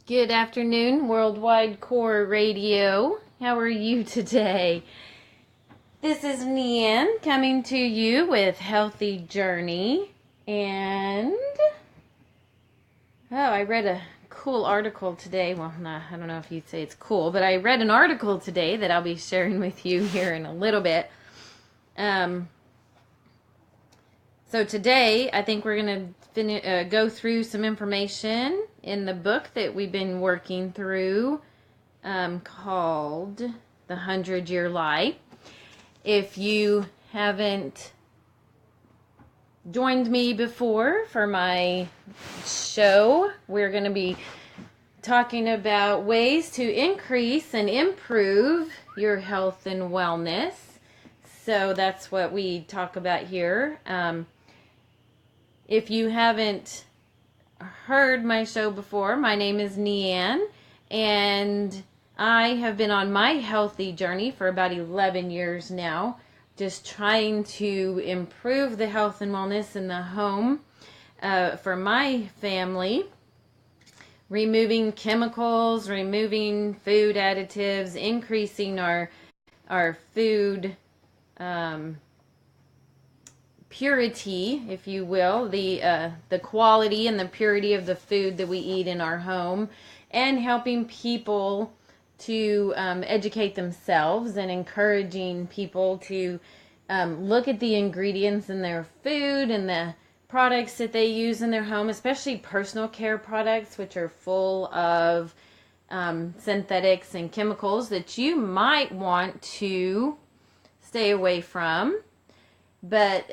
Good afternoon, Worldwide Core Radio. How are you today? This is NeAnne coming to you with Healthy Journey. And, I read a cool article today. Well, I don't know if you'd say it's cool, but I read an article today that I'll be sharing with you here in a little bit. So today, I think we're going to go through some information in the book that we've been working through called The 100-Year Lie. If you haven't joined me before for my show, we're going to be talking about ways to increase and improve your health and wellness. So that's what we talk about here. If you haven't heard my show before, my name is NeAnne, and I have been on my healthy journey for about 11 years now, just trying to improve the health and wellness in the home for my family, removing chemicals, removing food additives, increasing our food purity, if you will, the quality and the purity of the food that we eat in our home, and helping people to educate themselves and encouraging people to look at the ingredients in their food and the products that they use in their home, especially personal care products, which are full of synthetics and chemicals that you might want to stay away from. But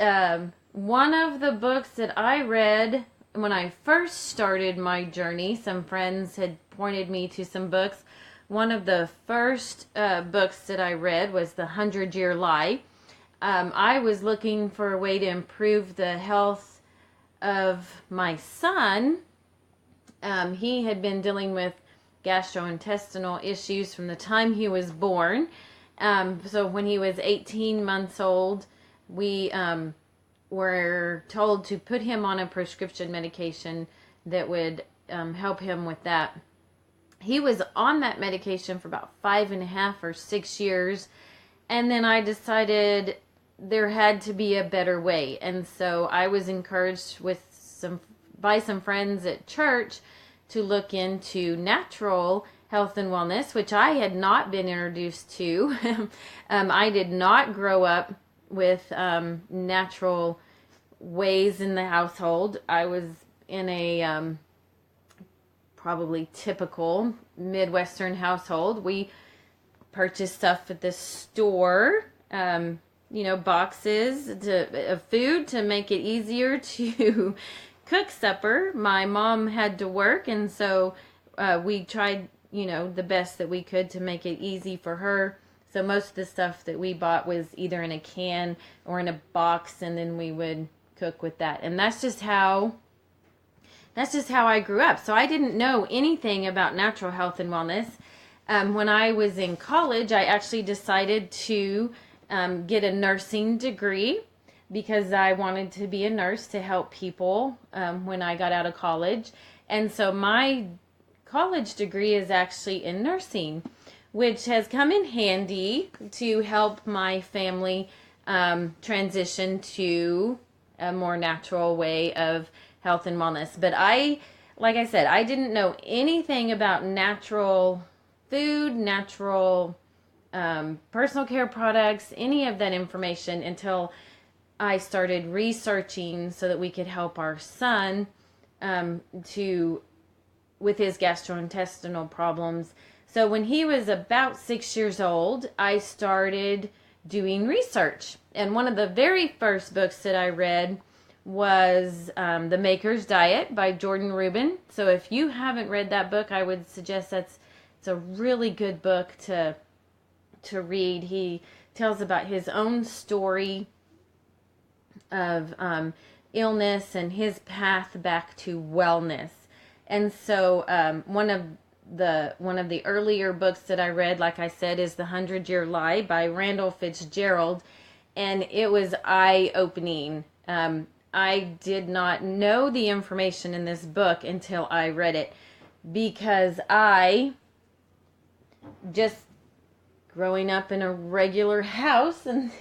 one of the books that I read when I first started my journey, some friends had pointed me to some books. One of the first books that I read was The 100-Year Lie. I was looking for a way to improve the health of my son. He had been dealing with gastrointestinal issues from the time he was born. So when he was 18 months old, we were told to put him on a prescription medication that would help him with that. He was on that medication for about 5.5 or 6 years, and then I decided there had to be a better way. And so I was encouraged by some friends at church to look into natural health and wellness, which I had not been introduced to. I did not grow up with natural ways in the household. I was in a probably typical Midwestern household. We purchased stuff at the store, boxes of food to make it easier to cook supper. My mom had to work, and so we tried, the best that we could to make it easy for her. So most of the stuff that we bought was either in a can or in a box, and then we would cook with that. And that's just how I grew up. So I didn't know anything about natural health and wellness. When I was in college, I actually decided to get a nursing degree because I wanted to be a nurse to help people when I got out of college. And so my college degree is actually in nursing, which has come in handy to help my family transition to a more natural way of health and wellness. But like I said, I didn't know anything about natural food, natural personal care products, any of that information until I started researching so that we could help our son with his gastrointestinal problems. So when he was about 6 years old, I started doing research. And one of the very first books that I read was The Maker's Diet by Jordan Rubin. So if you haven't read that book, I would suggest it's a really good book to read. He tells about his own story of illness and his path back to wellness. And so one of the earlier books that I read, like I said, is The 100-Year Lie by Randall Fitzgerald, and it was eye-opening. I did not know the information in this book until I read it. because I just growing up in a regular house, and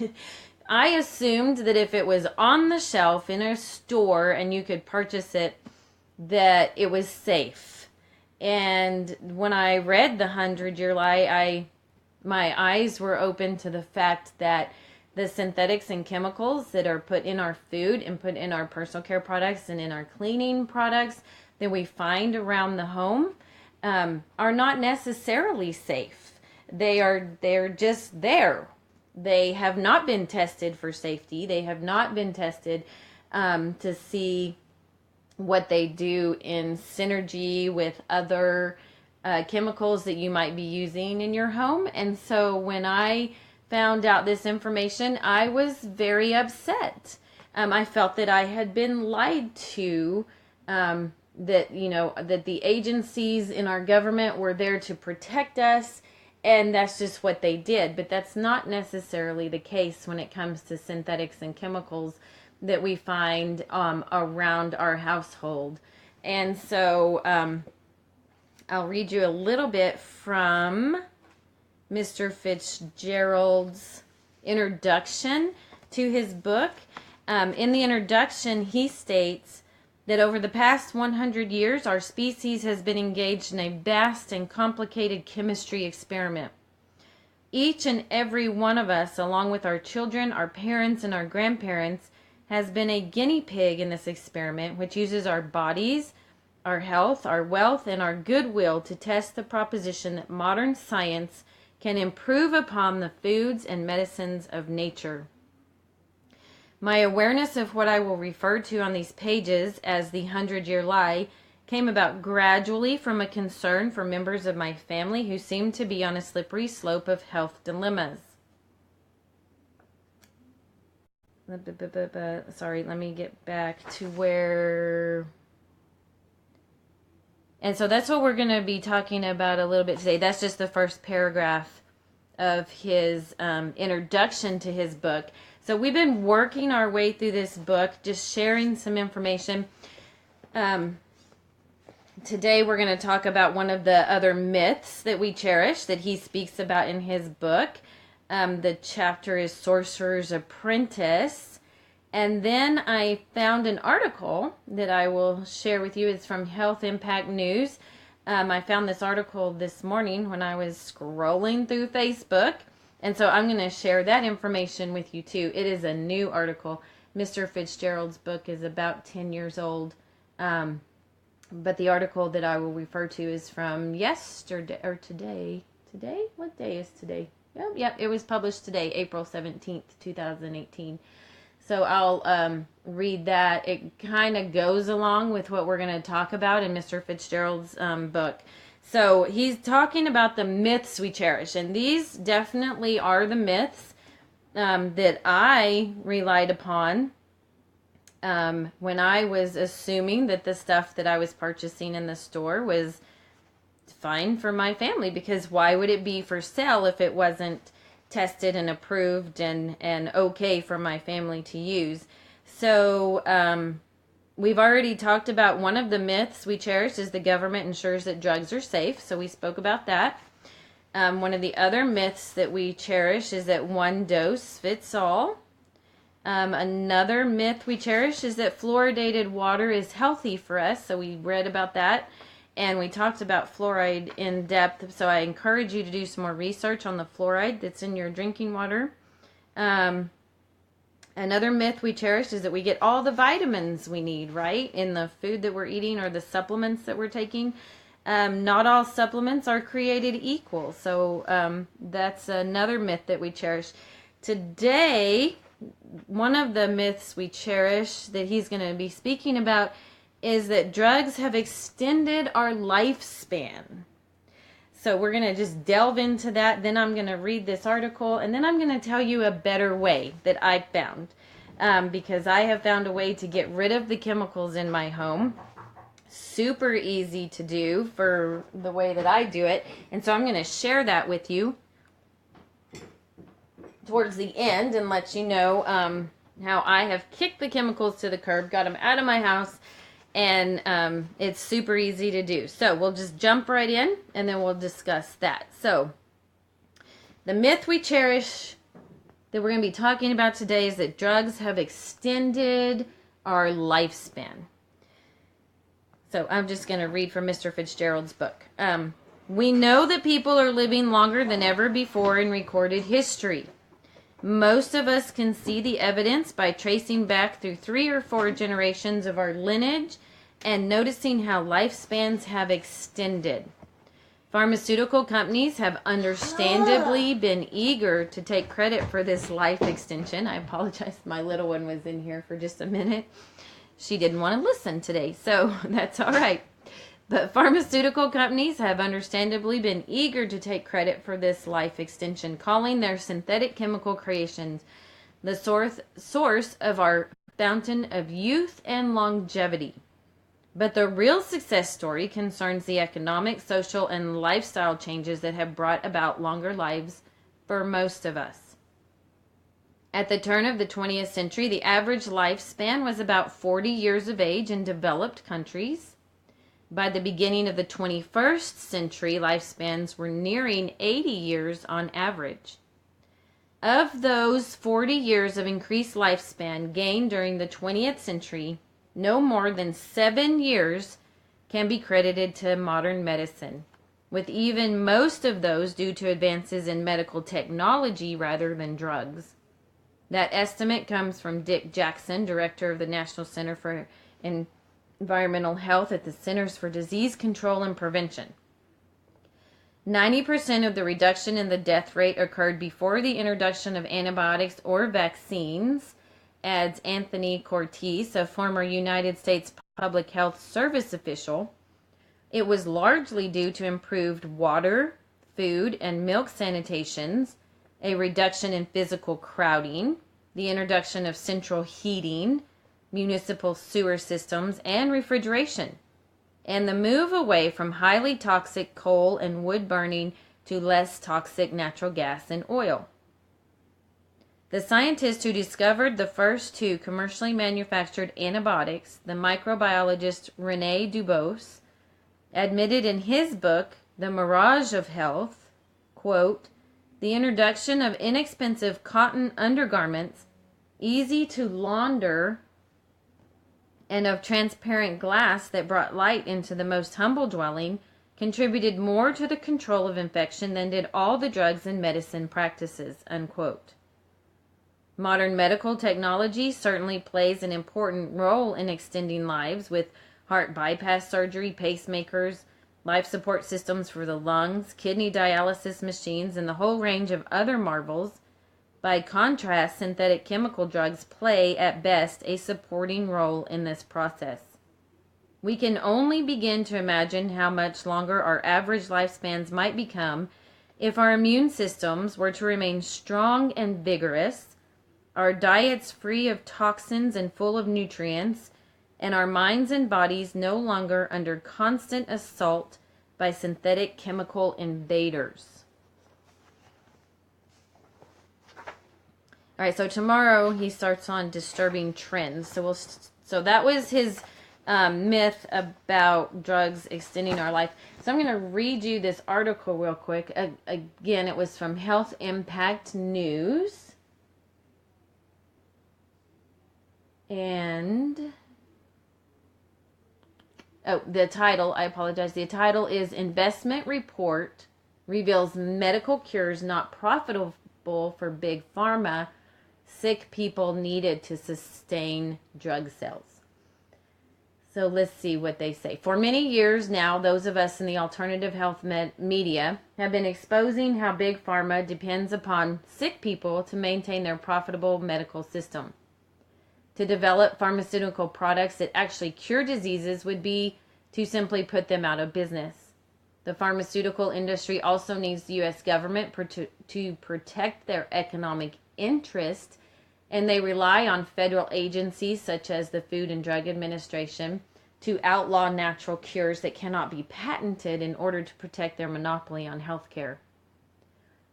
I assumed that if it was on the shelf in a store and you could purchase it, that it was safe. And when I read The 100-Year Lie, my eyes were open to the fact that the synthetics and chemicals that are put in our food and put in our personal care products and in our cleaning products that we find around the home are not necessarily safe. They're just there. They have not been tested for safety. They have not been tested to see what they do in synergy with other chemicals that you might be using in your home. And so when I found out this information, I was very upset. I felt that I had been lied to, that the agencies in our government were there to protect us, and that's just what they did. But that's not necessarily the case when it comes to synthetics and chemicals that we find around our household. And so I'll read you a little bit from Mr. Fitzgerald's introduction to his book. In the introduction, he states that over the past 100 years, our species has been engaged in a vast and complicated chemistry experiment. Each and every one of us, along with our children, our parents, and our grandparents, has been a guinea pig in this experiment, which uses our bodies, our health, our wealth, and our goodwill to test the proposition that modern science can improve upon the foods and medicines of nature. My awareness of what I will refer to on these pages as the 100-Year Lie came about gradually from a concern for members of my family who seemed to be on a slippery slope of health dilemmas. Sorry, let me get back to where... And so that's what we're going to be talking about a little bit today. That's just the first paragraph of his introduction to his book. So we've been working our way through this book, just sharing some information. Today we're going to talk about one of the other myths that we cherish that he speaks about in his book. The chapter is Sorcerer's Apprentice. And then I found an article that I will share with you. It's from Health Impact News. I found this article this morning when I was scrolling through Facebook. And so I'm going to share that information with you too. It is a new article. Mr. Fitzgerald's book is about 10 years old. But the article that I will refer to is from yesterday, or today. Today? What day is today? Yep, it was published today, April 17th, 2018. So I'll read that. It kind of goes along with what we're going to talk about in Mr. Fitzgerald's book. So he's talking about the myths we cherish. And these definitely are the myths that I relied upon when I was assuming that the stuff that I was purchasing in the store was fine for my family. Because why would it be for sale if it wasn't tested and approved and okay for my family to use? So we've already talked about one of the myths we cherish is the government ensures that drugs are safe. So we spoke about that. One of the other myths that we cherish is that one dose fits all. Another myth we cherish is that fluoridated water is healthy for us. So we read about that. And we talked about fluoride in depth, so I encourage you to do some more research on the fluoride that's in your drinking water. Another myth we cherish is that we get all the vitamins we need, right, in the food that we're eating or the supplements that we're taking. Not all supplements are created equal, so that's another myth that we cherish. Today, one of the myths we cherish that he's going to be speaking about is that drugs have extended our lifespan. So we're going to just delve into that. Then I'm going to read this article, and then I'm going to tell you a better way that I found. Because I have found a way to get rid of the chemicals in my home. Super easy to do for the way that I do it. And so I'm going to share that with you towards the end and let you know how I have kicked the chemicals to the curb, got them out of my house, And it's super easy to do. So we'll just jump right in and then we'll discuss that. So the myth we cherish that we're going to be talking about today is that drugs have extended our lifespan. So I'm just going to read from Mr. Fitzgerald's book. We know that people are living longer than ever before in recorded history. Most of us can see the evidence by tracing back through 3 or 4 generations of our lineage and noticing how lifespans have extended. Pharmaceutical companies have understandably been eager to take credit for this life extension. I apologize, my little one was in here for just a minute. She didn't want to listen today, so that's all right. But pharmaceutical companies have understandably been eager to take credit for this life extension, calling their synthetic chemical creations the source of our fountain of youth and longevity. But the real success story concerns the economic, social, and lifestyle changes that have brought about longer lives for most of us. At the turn of the 20th century, the average lifespan was about 40 years of age in developed countries. By the beginning of the 21st century, lifespans were nearing 80 years on average. Of those 40 years of increased lifespan gained during the 20th century, no more than 7 years can be credited to modern medicine, with even most of those due to advances in medical technology rather than drugs. That estimate comes from Dick Jackson, director of the National Center for Environmental Health at the Centers for Disease Control and Prevention. 90% of the reduction in the death rate occurred before the introduction of antibiotics or vaccines, adds Anthony Cortese, a former United States Public Health Service official. It was largely due to improved water, food, and milk sanitations, a reduction in physical crowding, the introduction of central heating, municipal sewer systems, and refrigeration, and the move away from highly toxic coal and wood burning to less toxic natural gas and oil. The scientist who discovered the first 2 commercially manufactured antibiotics, the microbiologist René Dubos, admitted in his book, The Mirage of Health, quote, "The introduction of inexpensive cotton undergarments, easy to launder, and of transparent glass that brought light into the most humble dwelling contributed more to the control of infection than did all the drugs and medicine practices," unquote. Modern medical technology certainly plays an important role in extending lives, with heart bypass surgery, pacemakers, life support systems for the lungs, kidney dialysis machines, and the whole range of other marvels. By contrast, synthetic chemical drugs play, at best, a supporting role in this process. We can only begin to imagine how much longer our average lifespans might become if our immune systems were to remain strong and vigorous, our diets free of toxins and full of nutrients, and our minds and bodies no longer under constant assault by synthetic chemical invaders. All right, so tomorrow he starts on disturbing trends. So that was his myth about drugs extending our life. So I'm going to read you this article real quick. Again, it was from Health Impact News. And, the title, I apologize. The title is Investment Report Reveals Medical Cures Not Profitable for Big Pharma. Sick people needed to sustain drug sales. So let's see what they say. For many years now, those of us in the alternative health media have been exposing how Big Pharma depends upon sick people to maintain their profitable medical system. To develop pharmaceutical products that actually cure diseases would be to simply put them out of business. The pharmaceutical industry also needs the U.S. government to protect their economic interest, and they rely on federal agencies such as the Food and Drug Administration to outlaw natural cures that cannot be patented in order to protect their monopoly on healthcare.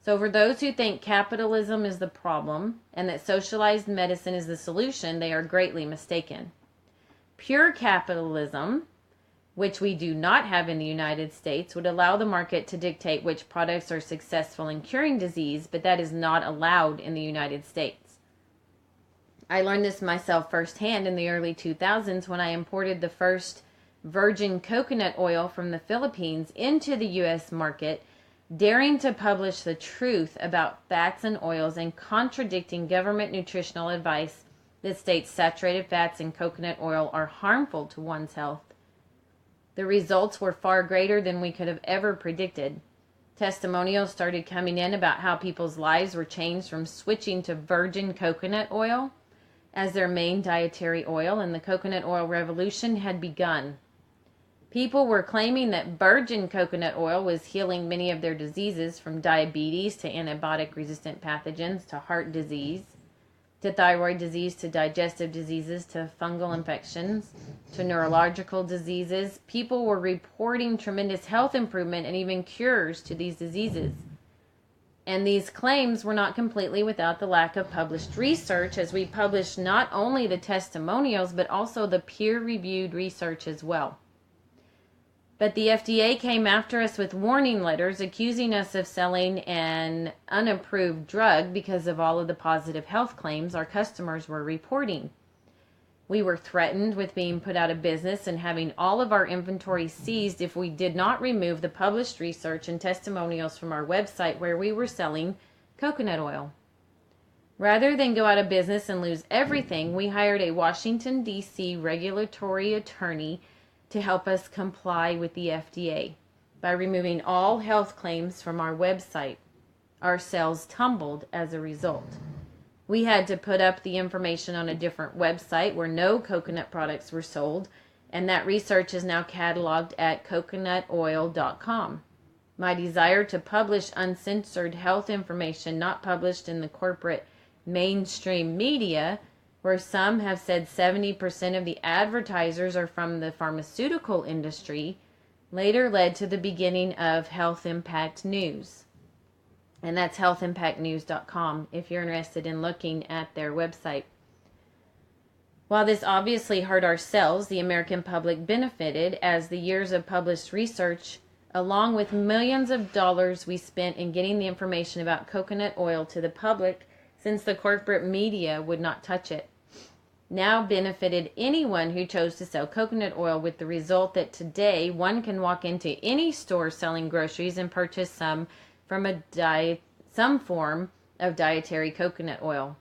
So for those who think capitalism is the problem and that socialized medicine is the solution, they are greatly mistaken. Pure capitalism, which we do not have in the United States, would allow the market to dictate which products are successful in curing disease, but that is not allowed in the United States. I learned this myself firsthand in the early 2000s when I imported the first virgin coconut oil from the Philippines into the U.S. market, daring to publish the truth about fats and oils and contradicting government nutritional advice that states saturated fats in coconut oil are harmful to one's health. The results were far greater than we could have ever predicted. Testimonials started coming in about how people's lives were changed from switching to virgin coconut oil as their main dietary oil, and the coconut oil revolution had begun. People were claiming that virgin coconut oil was healing many of their diseases, from diabetes to antibiotic-resistant pathogens to heart disease, to thyroid disease, to digestive diseases, to fungal infections, to neurological diseases. People were reporting tremendous health improvement and even cures to these diseases. And these claims were not completely without the lack of published research, as we published not only the testimonials, but also the peer-reviewed research as well. But the FDA came after us with warning letters accusing us of selling an unapproved drug because of all of the positive health claims our customers were reporting. We were threatened with being put out of business and having all of our inventory seized if we did not remove the published research and testimonials from our website where we were selling coconut oil. Rather than go out of business and lose everything, we hired a Washington, D.C. regulatory attorney to help us comply with the FDA by removing all health claims from our website. Our sales tumbled as a result. We had to put up the information on a different website where no coconut products were sold, and that research is now cataloged at coconutoil.com. My desire to publish uncensored health information not published in the corporate mainstream media, where some have said 70% of the advertisers are from the pharmaceutical industry, later led to the beginning of Health Impact News. And that's healthimpactnews.com if you're interested in looking at their website. While this obviously hurt our sales, the American public benefited, as the years of published research, along with millions of dollars we spent in getting the information about coconut oil to the public, since the corporate media would not touch it, now benefited anyone who chose to sell coconut oil, with the result that today one can walk into any store selling groceries and purchase some form of dietary coconut oil.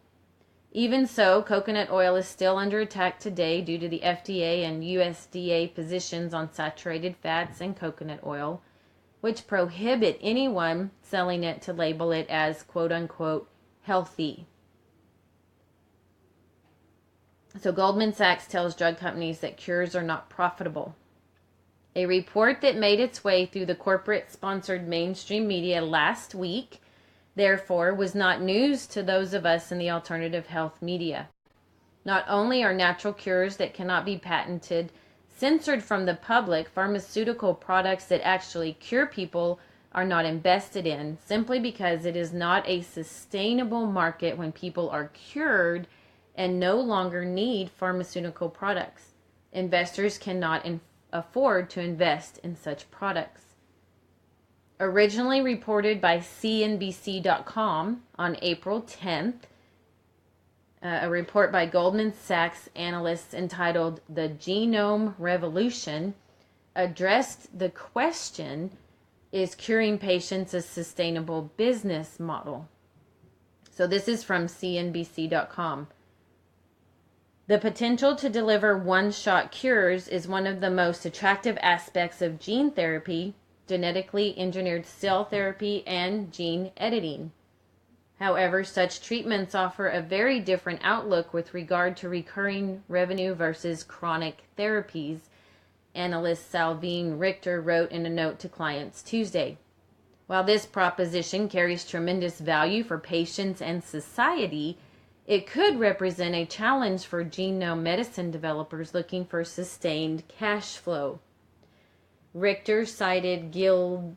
Even so, coconut oil is still under attack today due to the FDA and USDA positions on saturated fats and coconut oil, which prohibit anyone selling it to label it as quote-unquote healthy. So Goldman Sachs tells drug companies that cures are not profitable. A report that made its way through the corporate-sponsored mainstream media last week, therefore, was not news to those of us in the alternative health media. Not only are natural cures that cannot be patented censored from the public, pharmaceutical products that actually cure people are not invested in, simply because it is not a sustainable market when people are cured and no longer need pharmaceutical products. Investors cannot afford to invest in such products. Originally reported by CNBC.com on April 10th, a report by Goldman Sachs analysts entitled "The Genome Revolution" addressed the question, is curing patients a sustainable business model? So this is from CNBC.com. The potential to deliver one-shot cures is one of the most attractive aspects of gene therapy, genetically engineered cell therapy, and gene editing. However, such treatments offer a very different outlook with regard to recurring revenue versus chronic therapies, analyst Salveen Richter wrote in a note to clients Tuesday. While this proposition carries tremendous value for patients and society, it could represent a challenge for genome medicine developers looking for sustained cash flow. Richter cited Gilead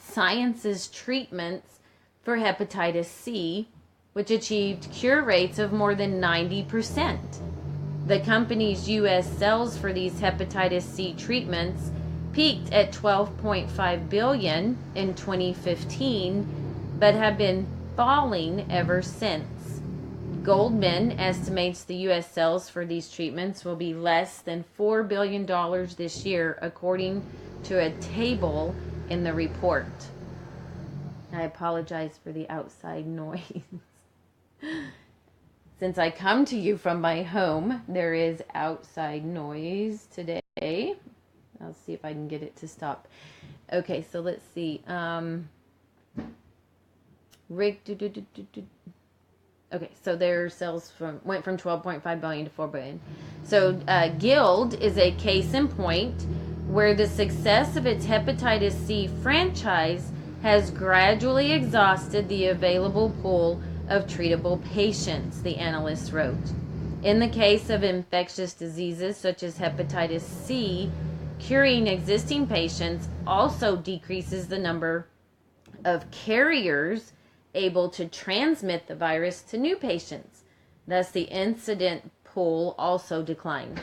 Sciences treatments for hepatitis C, which achieved cure rates of more than 90%. The company's U.S. sales for these hepatitis C treatments peaked at $12.5 billion in 2015, but have been falling ever since. Goldman estimates the U.S. sales for these treatments will be less than $4 billion this year, according to a table in the report. I apologize for the outside noise. Since I come to you from my home, there is outside noise today. I'll see if I can get it to stop. Okay, so let's see. Okay, so their sales went from 12.5 billion to 4 billion. So Guild is a case in point where the success of its hepatitis C franchise has gradually exhausted the available pool of treatable patients, the analyst wrote. In the case of infectious diseases such as hepatitis C, curing existing patients also decreases the number of carriers able to transmit the virus to new patients. Thus, the incident pool also declines.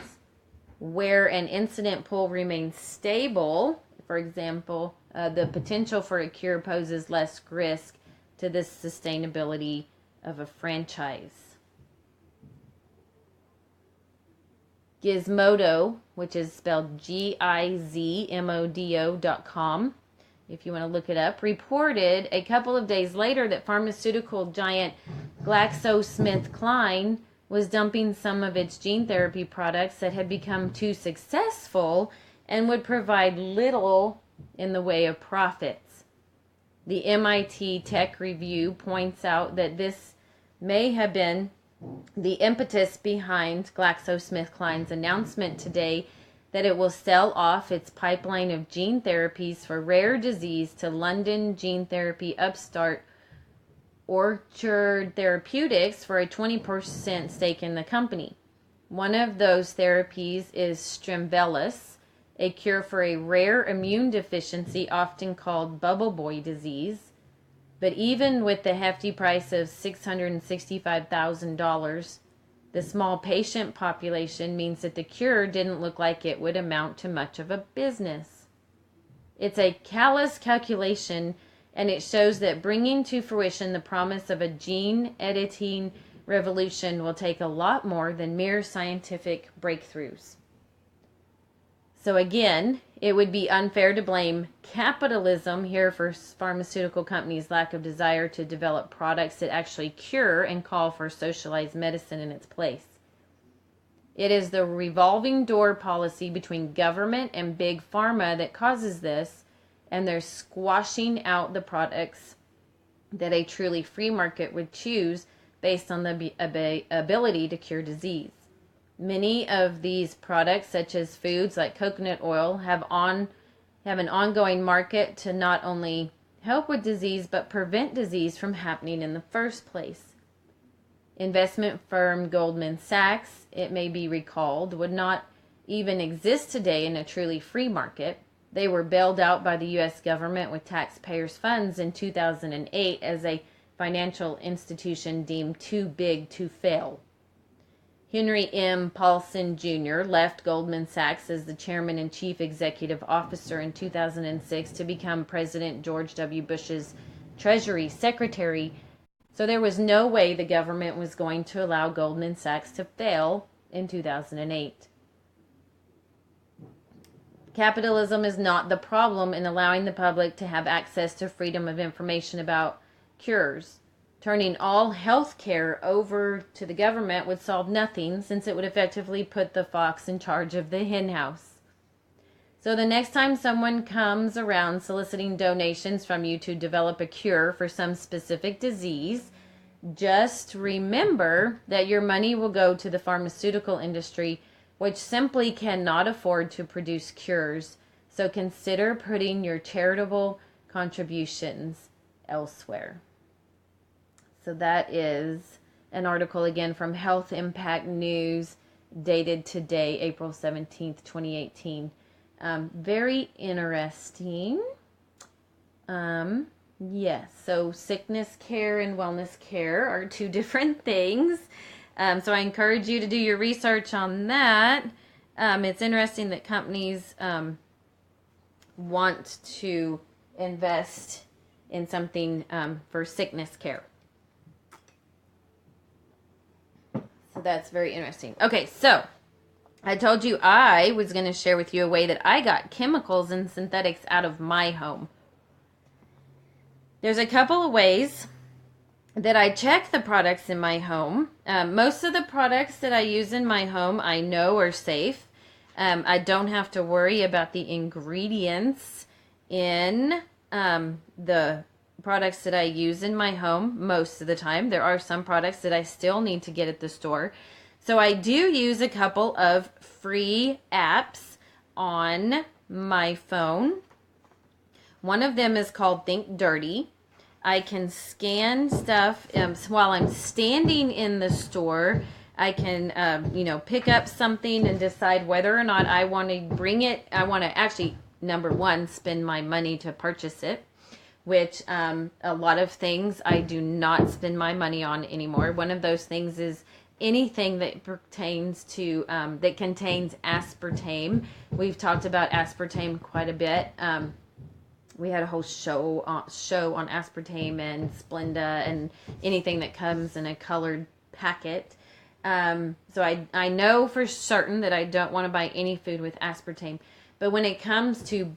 Where an incident pool remains stable, for example, the potential for a cure poses less risk to the sustainability of a franchise. Gizmodo, which is spelled GIZMODO.com, if you want to look it up, reported a couple of days later that pharmaceutical giant GlaxoSmithKline was dumping some of its gene therapy products that had become too successful and would provide little in the way of profits. The MIT Tech Review points out that this may have been the impetus behind GlaxoSmithKline's announcement today that it will sell off its pipeline of gene therapies for rare disease to London gene therapy upstart Orchard Therapeutics for a 20% stake in the company. One of those therapies is Strimvelis, a cure for a rare immune deficiency often called bubble boy disease. But even with the hefty price of $665,000, the small patient population means that the cure didn't look like it would amount to much of a business. It's a callous calculation, and it shows that bringing to fruition the promise of a gene editing revolution will take a lot more than mere scientific breakthroughs. So again, it would be unfair to blame capitalism here for pharmaceutical companies' lack of desire to develop products that actually cure and call for socialized medicine in its place. It is the revolving door policy between government and big pharma that causes this, and they're squashing out the products that a truly free market would choose based on the ability to cure disease. Many of these products, such as foods like coconut oil, have an ongoing market to not only help with disease, but prevent disease from happening in the first place. Investment firm Goldman Sachs, it may be recalled, would not even exist today in a truly free market. They were bailed out by the U.S. government with taxpayers' funds in 2008 as a financial institution deemed too big to fail. Henry M. Paulson Jr. left Goldman Sachs as the chairman and chief executive officer in 2006 to become President George W. Bush's Treasury Secretary. So there was no way the government was going to allow Goldman Sachs to fail in 2008. Capitalism is not the problem in allowing the public to have access to freedom of information about cures. Turning all health care over to the government would solve nothing, since it would effectively put the fox in charge of the hen house. So the next time someone comes around soliciting donations from you to develop a cure for some specific disease, just remember that your money will go to the pharmaceutical industry, which simply cannot afford to produce cures. So consider putting your charitable contributions elsewhere. So that is an article again from Health Impact News, dated today, April 17th, 2018. Very interesting. Yes, so sickness care and wellness care are two different things. So I encourage you to do your research on that. It's interesting that companies want to invest in something for sickness care. So that's very interesting. Okay, so I told you I was going to share with you a way that I got chemicals and synthetics out of my home. There's a couple of ways that I check the products in my home. Most of the products that I use in my home I know are safe. I don't have to worry about the ingredients in the products that I use in my home most of the time. There are some products that I still need to get at the store. So I do use a couple of free apps on my phone. One of them is called Think Dirty. I can scan stuff while I'm standing in the store. I can, pick up something and decide whether or not I want to bring it. I want to actually, number one, spend my money to purchase it, which a lot of things I do not spend my money on anymore. One of those things is anything that pertains to, that contains aspartame. We've talked about aspartame quite a bit. We had a whole show on aspartame and Splenda and anything that comes in a colored packet. So I know for certain that I don't want to buy any food with aspartame. But when it comes to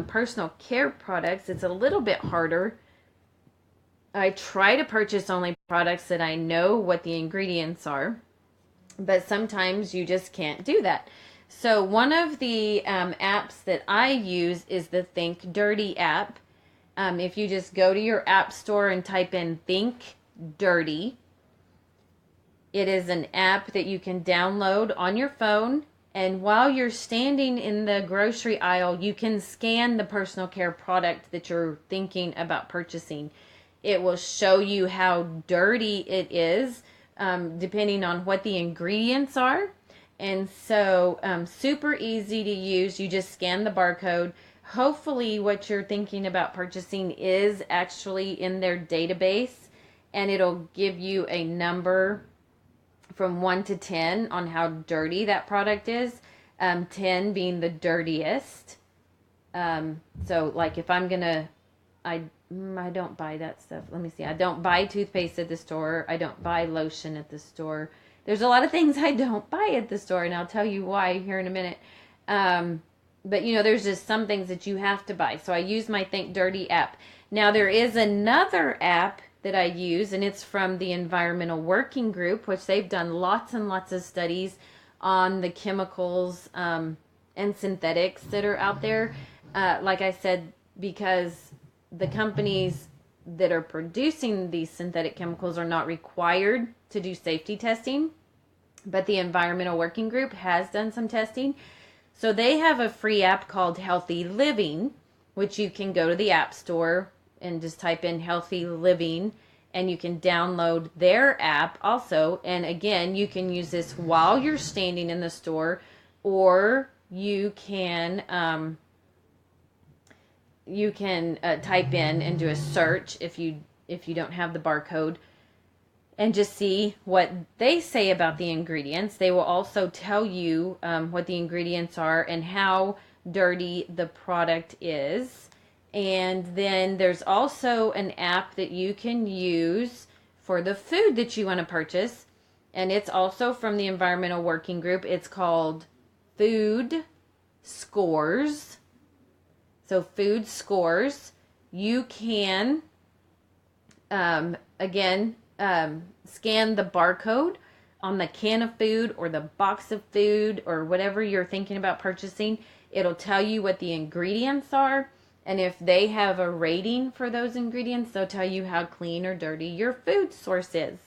personal care products, it's a little bit harder. I try to purchase only products that I know what the ingredients are, but sometimes you just can't do that. So one of the apps that I use is the Think Dirty app. If you just go to your app store and type in Think Dirty, it is an app that you can download on your phone. And while you're standing in the grocery aisle, you can scan the personal care product that you're thinking about purchasing. It will show you how dirty it is, depending on what the ingredients are. And so, super easy to use. You just scan the barcode. Hopefully what you're thinking about purchasing is actually in their database, and it'll give you a number from 1 to 10 on how dirty that product is. 10 being the dirtiest. So like if I'm gonna, I don't buy that stuff. Let me see. I don't buy toothpaste at the store. I don't buy lotion at the store. There's a lot of things I don't buy at the store, and I'll tell you why here in a minute. But there's just some things that you have to buy. So I use my Think Dirty app. Now there is another app that I use, and it's from the Environmental Working Group, which they've done lots and lots of studies on the chemicals and synthetics that are out there. Like I said, because the companies that are producing these synthetic chemicals are not required to do safety testing, but the Environmental Working Group has done some testing. So they have a free app called Healthy Living, which you can go to the App Store and just type in Healthy Living, and you can download their app also. And again, you can use this while you're standing in the store, or you can type in and do a search if you don't have the barcode, and just see what they say about the ingredients. They will also tell you what the ingredients are and how dirty the product is. And then there's also an app that you can use for the food that you want to purchase. And it's also from the Environmental Working Group. It's called Food Scores. So Food Scores. You can, scan the barcode on the can of food or the box of food or whatever you're thinking about purchasing. It'll tell you what the ingredients are. And if they have a rating for those ingredients, they'll tell you how clean or dirty your food source is.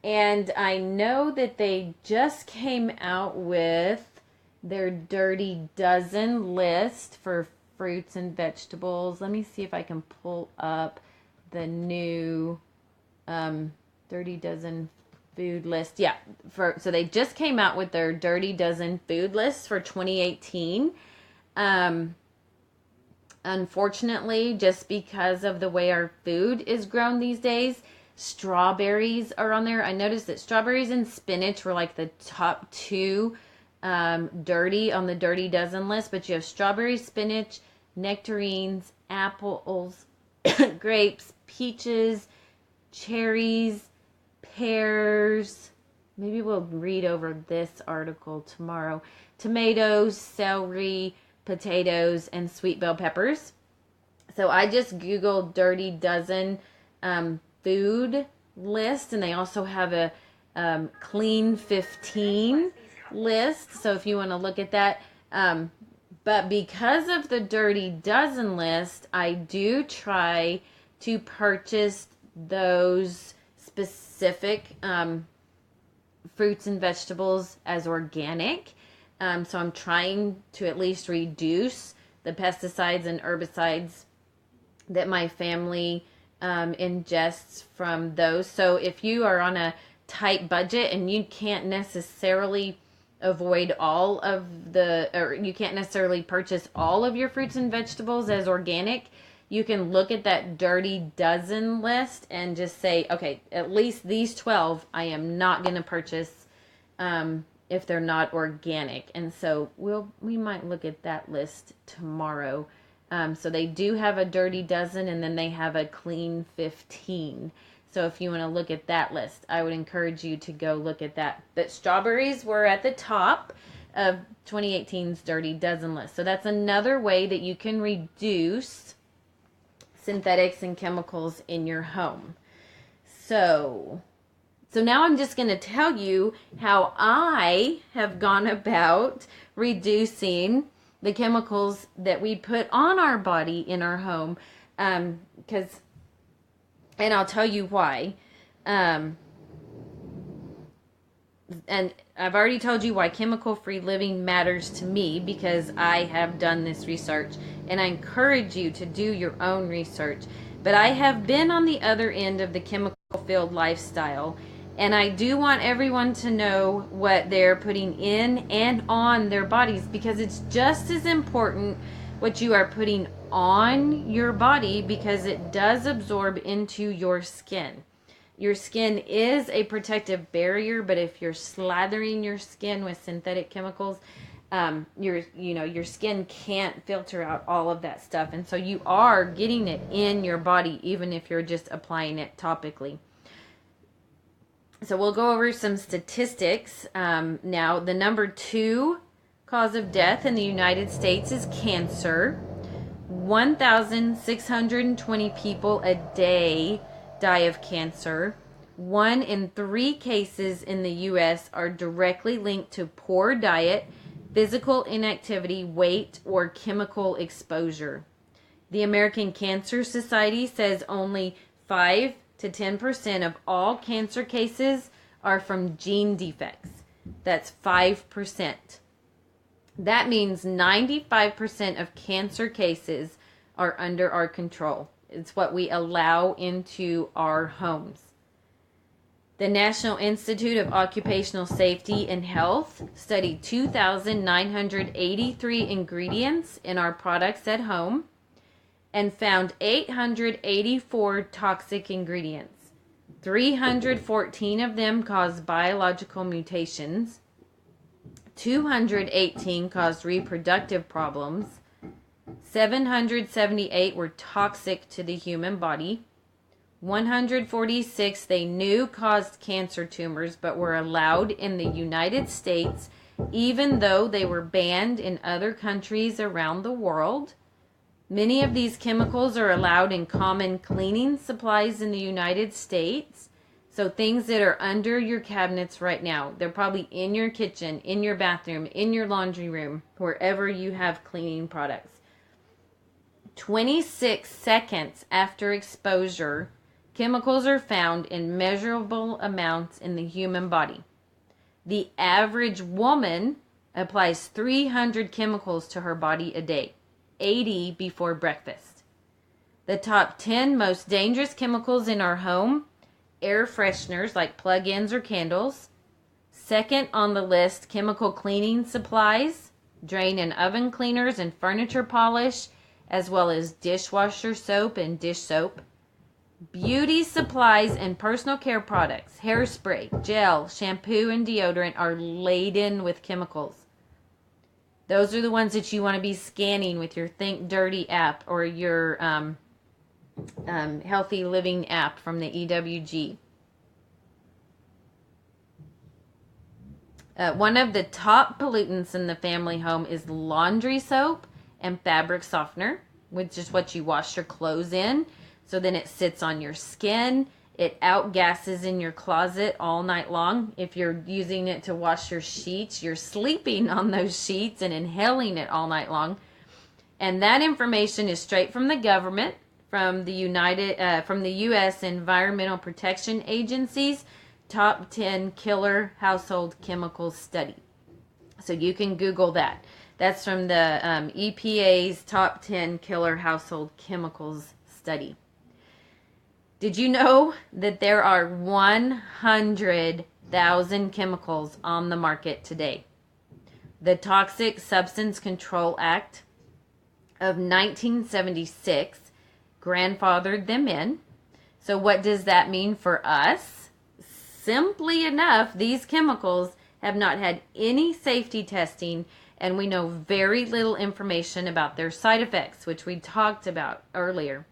And I know that they just came out with their Dirty Dozen list for fruits and vegetables. Let me see if I can pull up the new Dirty Dozen food list. Yeah, so they just came out with their Dirty Dozen food list for 2018. Unfortunately, just because of the way our food is grown these days, Strawberries are on there. I noticed that strawberries and spinach were like the top two dirty on the dirty dozen list, but you have strawberries, spinach, nectarines, apples, grapes, peaches, cherries, pears. Maybe we'll read over this article tomorrow. Tomatoes, celery, potatoes, and sweet bell peppers. So I just Googled dirty dozen food list, and they also have a clean 15 list. So if you want to look at that, but because of the dirty dozen list, I do try to purchase those specific fruits and vegetables as organic. So I'm trying to at least reduce the pesticides and herbicides that my family ingests from those. So if you are on a tight budget and you can't necessarily avoid all of or you can't necessarily purchase all of your fruits and vegetables as organic, you can look at that dirty dozen list and just say, okay, at least these 12 I am not going to purchase if they're not organic. And so we might look at that list tomorrow. So they do have a dirty dozen, and then they have a clean 15. So if you want to look at that list, I would encourage you to go look at that. But strawberries were at the top of 2018's dirty dozen list. So that's another way that you can reduce synthetics and chemicals in your home. So now I'm just going to tell you how I have gone about reducing the chemicals that we put on our body in our home. And I'll tell you why. And I've already told you why chemical-free living matters to me, because I have done this research, and I encourage you to do your own research. But I have been on the other end of the chemical-filled lifestyle, and I do want everyone to know what they're putting in and on their bodies, because it's just as important what you are putting on your body, because it does absorb into your skin. Your skin is a protective barrier, but if you're slathering your skin with synthetic chemicals, your skin can't filter out all of that stuff. And so you are getting it in your body, even if you're just applying it topically. So we'll go over some statistics. Now, the number 2 cause of death in the United States is cancer. 1,620 people a day die of cancer. 1 in 3 cases in the U.S. are directly linked to poor diet, physical inactivity, weight, or chemical exposure. The American Cancer Society says only 5 to 10% of all cancer cases are from gene defects. That's 5%. That means 95% of cancer cases are under our control. It's what we allow into our homes. The National Institute of Occupational Safety and Health studied 2,983 ingredients in our products at home and found 884 toxic ingredients. 314 of them caused biological mutations. 218 caused reproductive problems. 778 were toxic to the human body. 146 they knew caused cancer tumors but were allowed in the United States, even though they were banned in other countries around the world. Many of these chemicals are allowed in common cleaning supplies in the United States. So things that are under your cabinets right now, they're probably in your kitchen, in your bathroom, in your laundry room, wherever you have cleaning products. 26 seconds after exposure, chemicals are found in measurable amounts in the human body. The average woman applies 300 chemicals to her body a day, 80 before breakfast. The top 10 most dangerous chemicals in our home: air fresheners like plug-ins or candles. Second on the list, chemical cleaning supplies, drain and oven cleaners and furniture polish, as well as dishwasher soap and dish soap. Beauty supplies and personal care products, hairspray, gel, shampoo, and deodorant are laden with chemicals. Those are the ones that you want to be scanning with your Think Dirty app or your Healthy Living app from the EWG. One of the top pollutants in the family home is laundry soap and fabric softener, which is what you wash your clothes in. So then it sits on your skin. It outgasses in your closet all night long. If you're using it to wash your sheets, you're sleeping on those sheets and inhaling it all night long. And that information is straight from the government, from the U.S. Environmental Protection Agency's Top 10 Killer Household Chemicals Study. So you can Google that. That's from the EPA's Top 10 Killer Household Chemicals Study. Did you know that there are 100,000 chemicals on the market today? The Toxic Substance Control Act of 1976 grandfathered them in. So what does that mean for us? Simply enough, these chemicals have not had any safety testing, and we know very little information about their side effects, which we talked about earlier.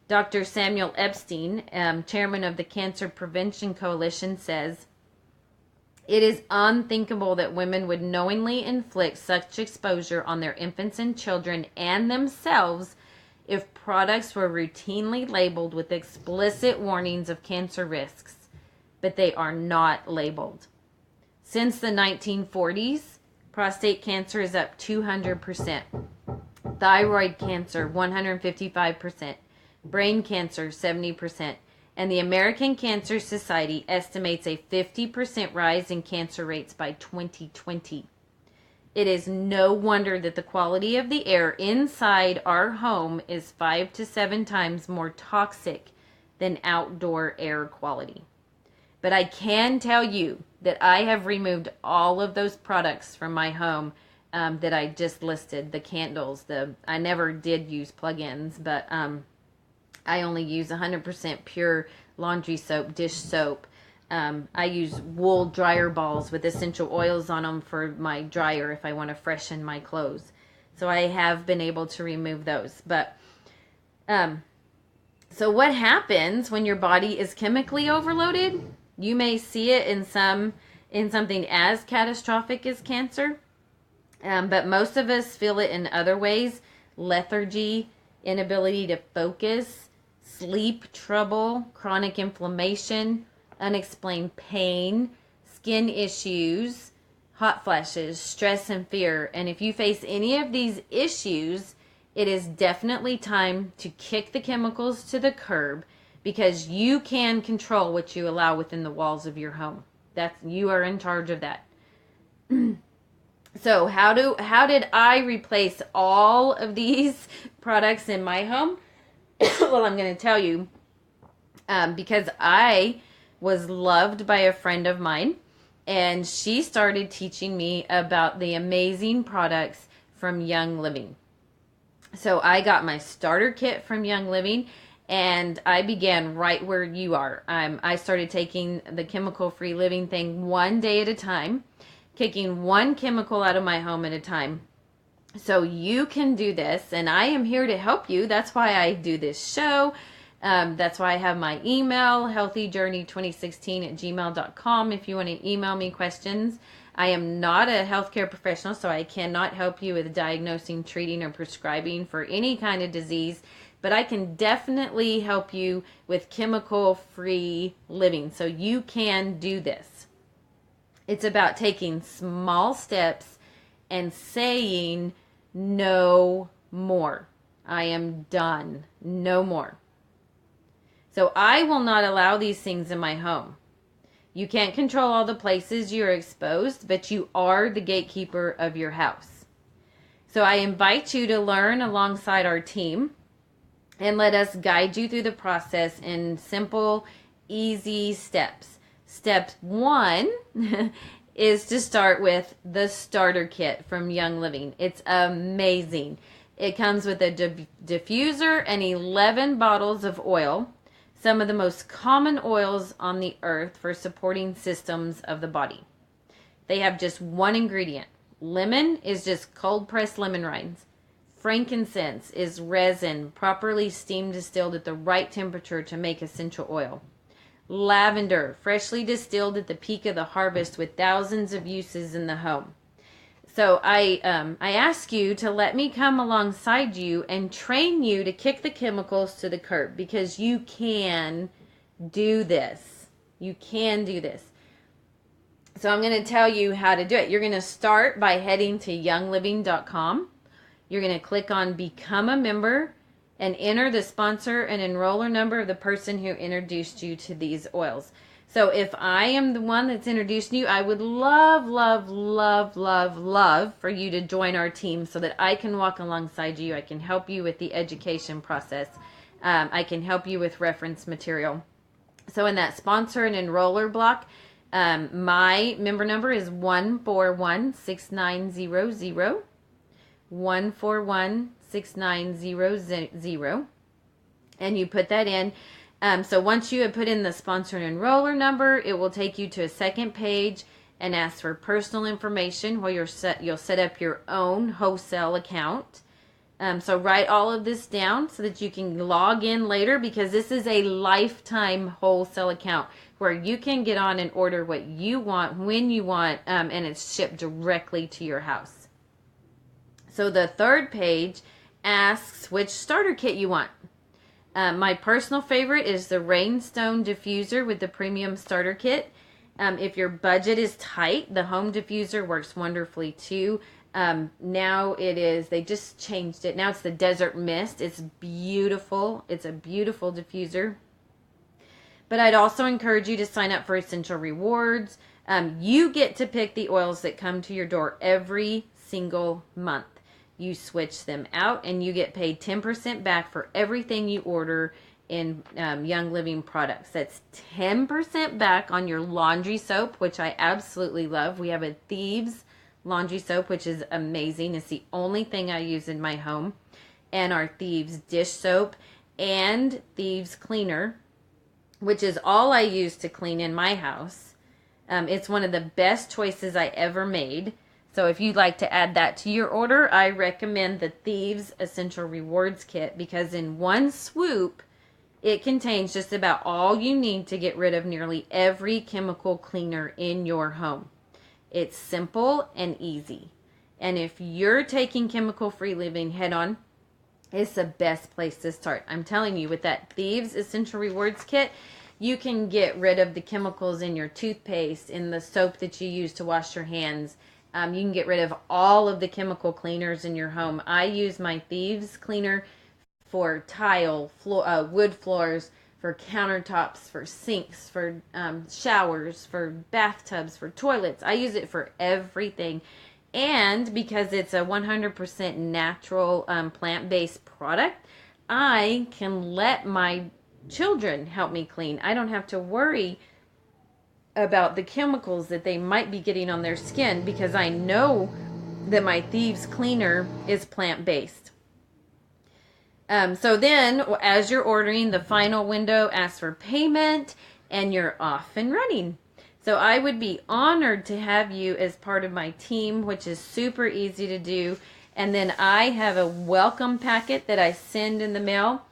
Dr. Samuel Epstein, chairman of the Cancer Prevention Coalition, says, "It is unthinkable that women would knowingly inflict such exposure on their infants and children and themselves if products were routinely labeled with explicit warnings of cancer risks, but they are not labeled. Since the 1940s, prostate cancer is up 200%, thyroid cancer 155%, brain cancer 70%, and the American Cancer Society estimates a 50% rise in cancer rates by 2020. It is no wonder that the quality of the air inside our home is 5 to 7 times more toxic than outdoor air quality. But I can tell you that I have removed all of those products from my home that I just listed. The candles, I never did use plug-ins, but I only use 100% pure laundry soap, dish soap. I use wool dryer balls with essential oils on them for my dryer if I want to freshen my clothes. So I have been able to remove those. But so what happens when your body is chemically overloaded? You may see it in something as catastrophic as cancer, but most of us feel it in other ways: lethargy, inability to focus, sleep trouble, chronic inflammation, unexplained pain, skin issues, hot flashes, stress and fear. And if you face any of these issues, it is definitely time to kick the chemicals to the curb, because you can control what you allow within the walls of your home. You are in charge of that. So how did I replace all of these products in my home? Well, I'm going to tell you, because I was loved by a friend of mine, and she started teaching me about the amazing products from Young Living. So I got my starter kit from Young Living, and I began right where you are. I started taking the chemical-free living thing one day at a time, kicking one chemical out of my home at a time. So you can do this, and I am here to help you. That's why I do this show. That's why I have my email, healthyjourney2016@gmail.com, if you want to email me questions. I am not a healthcare professional, so I cannot help you with diagnosing, treating, or prescribing for any kind of disease, but I can definitely help you with chemical-free living. So you can do this. It's about taking small steps and saying, no more. I am done. No more. So I will not allow these things in my home. You can't control all the places you're exposed, but you are the gatekeeper of your house. So I invite you to learn alongside our team, and let us guide you through the process in simple, easy steps. Step 1 is to start with the starter kit from Young Living. It's amazing. It comes with a diffuser and 11 bottles of oil. some of the most common oils on the earth for supporting systems of the body. They have just one ingredient. Lemon is just cold pressed lemon rinds. Frankincense is resin properly steam distilled at the right temperature to make essential oil. Lavender, freshly distilled at the peak of the harvest with thousands of uses in the home. So I ask you to let me come alongside you and train you to kick the chemicals to the curb, because you can do this. You can do this. So I'm going to tell you how to do it. You're going to start by heading to youngliving.com. You're going to click on Become a Member and enter the sponsor and enroller number of the person who introduced you to these oils. So if I am the one that's introduced you, I would love, love, love, love, love for you to join our team so that I can walk alongside you. I can help you with the education process. I can help you with reference material. So in that sponsor and enroller block, my member number is 1416900. 1416900, and you put that in. So once you have put in the sponsor and enroller number, it will take you to a second page and ask for personal information where you'll set up your own wholesale account. So write all of this down so that you can log in later, because this is a lifetime wholesale account where you can get on and order what you want when you want, and it's shipped directly to your house. So the third page asks which starter kit you want. My personal favorite is the Rainstone diffuser with the premium starter kit. If your budget is tight, the home diffuser works wonderfully too. Now they just changed it. Now it's the Desert Mist. It's beautiful. It's a beautiful diffuser. But I'd also encourage you to sign up for Essential Rewards. You get to pick the oils that come to your door every single month. You switch them out and you get paid 10% back for everything you order in Young Living products. That's 10% back on your laundry soap, which I absolutely love. We have a Thieves laundry soap, which is amazing. It's the only thing I use in my home. And our Thieves dish soap and Thieves cleaner, which is all I use to clean in my house. It's one of the best choices I ever made. So if you'd like to add that to your order, I recommend the Thieves Essential Rewards Kit, because in one swoop, it contains just about all you need to get rid of nearly every chemical cleaner in your home. It's simple and easy. And if you're taking chemical-free living head-on, it's the best place to start. I'm telling you, with that Thieves Essential Rewards Kit, you can get rid of the chemicals in your toothpaste, in the soap that you use to wash your hands. You can get rid of all of the chemical cleaners in your home. I use my Thieves cleaner for tile, wood floors, for countertops, for sinks, for showers, for bathtubs, for toilets. I use it for everything. And because it's a 100% natural plant-based product, I can let my children help me clean. I don't have to worry about the chemicals that they might be getting on their skin, because I know that my Thieves cleaner is plant-based. So then, as you're ordering, the final window asks for payment, and you're off and running. So I would be honored to have you as part of my team, which is super easy to do. And then I have a welcome packet that I send in the mail.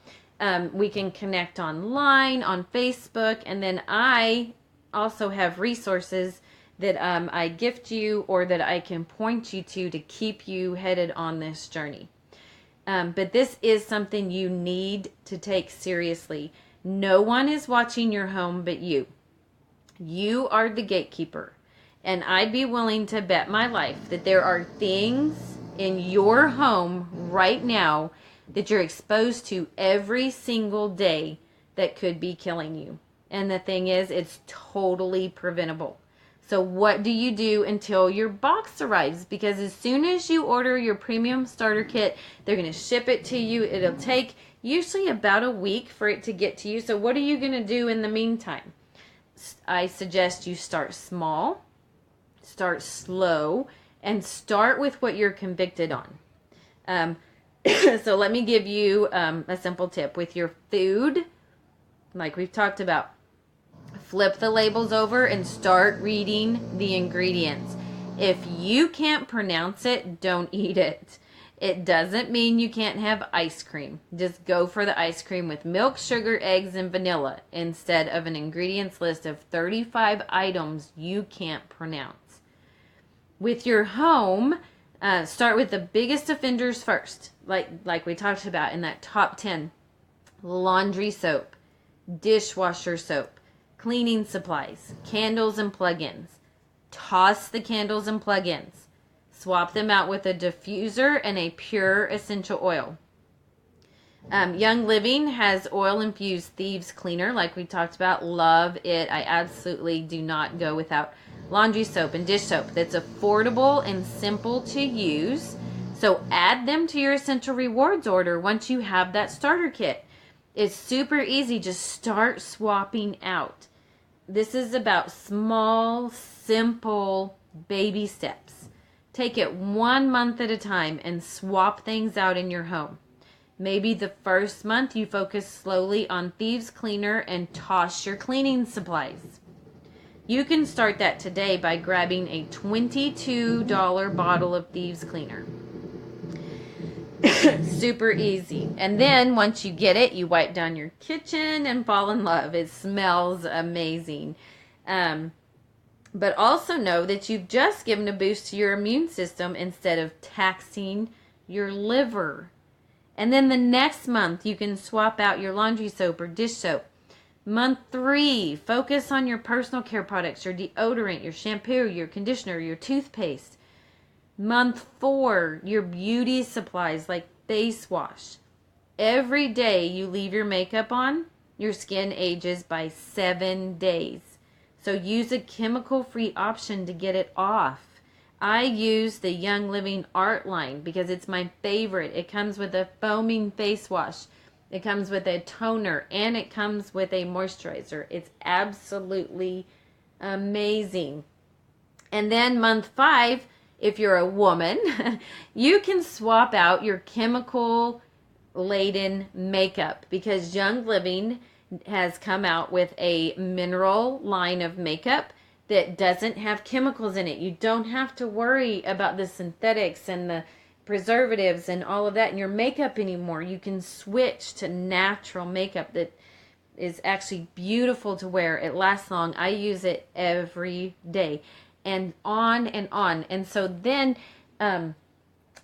We can connect online, on Facebook, and then I also have resources that I gift you, or that I can point you to keep you headed on this journey. But this is something you need to take seriously. No one is watching your home but you. You are the gatekeeper. And I'd be willing to bet my life that there are things in your home right now that you're exposed to every single day that could be killing you. And the thing is, it's totally preventable. So what do you do until your box arrives? Because as soon as you order your premium starter kit, they're going to ship it to you. It'll take usually about a week for it to get to you. So what are you going to do in the meantime? I suggest you start small, start slow, and start with what you're convicted on. So let me give you a simple tip. With your food, like we've talked about, flip the labels over and start reading the ingredients. If you can't pronounce it, don't eat it. It doesn't mean you can't have ice cream. Just go for the ice cream with milk, sugar, eggs, and vanilla instead of an ingredients list of 35 items you can't pronounce. With your home, start with the biggest offenders first, like we talked about in that top 10. Laundry soap, dishwasher soap, cleaning supplies, candles and plug-ins. Toss the candles and plug-ins. Swap them out with a diffuser and a pure essential oil. Young Living has oil-infused thieves cleaner, like we talked about. Love it. I absolutely do not go without laundry soap and dish soap. That's affordable and simple to use. So add them to your Essential Rewards order once you have that starter kit. It's super easy. Just start swapping out. This is about small, simple baby steps. Take it 1 month at a time and swap things out in your home. Maybe the first month you focus slowly on thieves cleaner and toss your cleaning supplies. You can start that today by grabbing a $22 bottle of thieves cleaner. Super easy. And then once you get it, you wipe down your kitchen and fall in love. It smells amazing. But also know that you've just given a boost to your immune system instead of taxing your liver. And then the next month, you can swap out your laundry soap or dish soap. Month 3, focus on your personal care products, your deodorant, your shampoo, your conditioner, your toothpaste. Month 4, your beauty supplies like face wash. Every day you leave your makeup on, your skin ages by 7 days. So use a chemical-free option to get it off. I use the Young Living Art line because it's my favorite. It comes with a foaming face wash. It comes with a toner, and it comes with a moisturizer. It's absolutely amazing. And then month 5, if you're a woman, you can swap out your chemical-laden makeup because Young Living has come out with a mineral line of makeup that doesn't have chemicals in it. You don't have to worry about the synthetics and the preservatives and all of that in your makeup anymore. You can switch to natural makeup that is actually beautiful to wear. It lasts long. I use it every day and on and on. And so then,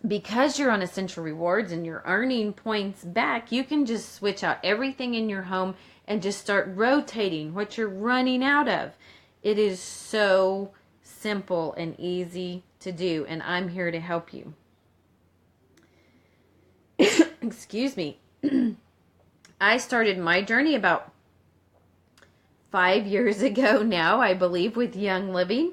because you're on Essential Rewards and you're earning points back, you can just switch out everything in your home and just start rotating what you're running out of. It is so simple and easy to do, and I'm here to help you. Excuse me. I started my journey about 5 years ago now, I believe, with Young Living,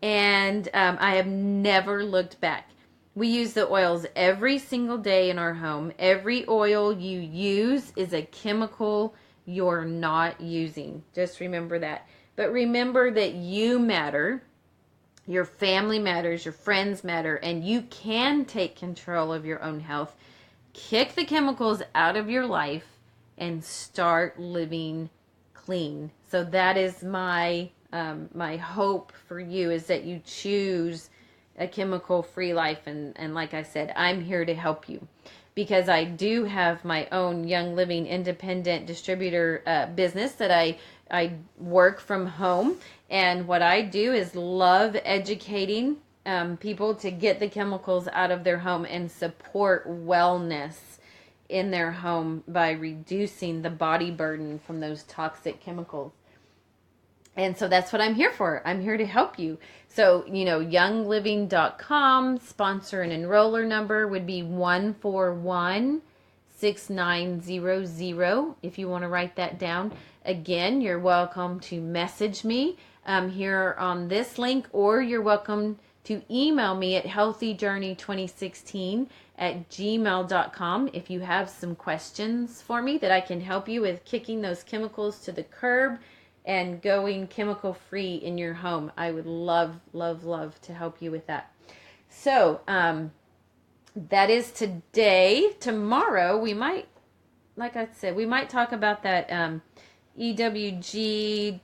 and I have never looked back. We use the oils every single day in our home. Every oil you use is a chemical you're not using. Just remember that. But remember that you matter, your family matters, your friends matter, and you can take control of your own health. Kick the chemicals out of your life and start living clean. So that is my hope for you, is that you choose a chemical-free life. And like I said, I'm here to help you because I do have my own Young Living independent distributor business that I work from home, and what I do is love educating people to get the chemicals out of their home and support wellness in their home by reducing the body burden from those toxic chemicals. And so that's what I'm here for. I'm here to help you. So, youngliving.com, sponsor and enroller number would be 1416900 if you want to write that down. Again, you're welcome to message me here on this link, or you're welcome to email me at healthyjourney2016@gmail.com if you have some questions for me that I can help you with kicking those chemicals to the curb and going chemical free in your home. I would love, love, love to help you with that. So, that is today. Tomorrow, we might, like I said, we might talk about that EWG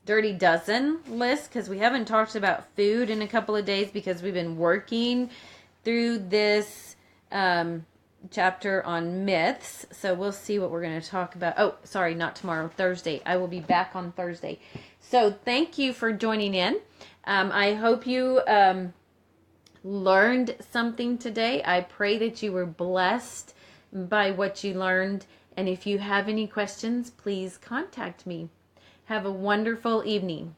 Dirty Dozen list, because we haven't talked about food in a couple of days because we've been working through this chapter on myths. So we'll see what we're going to talk about. Oh, sorry, not tomorrow, Thursday. I will be back on Thursday. So thank you for joining in. I hope you learned something today. I pray that you were blessed by what you learned. And if you have any questions, please contact me. Have a wonderful evening.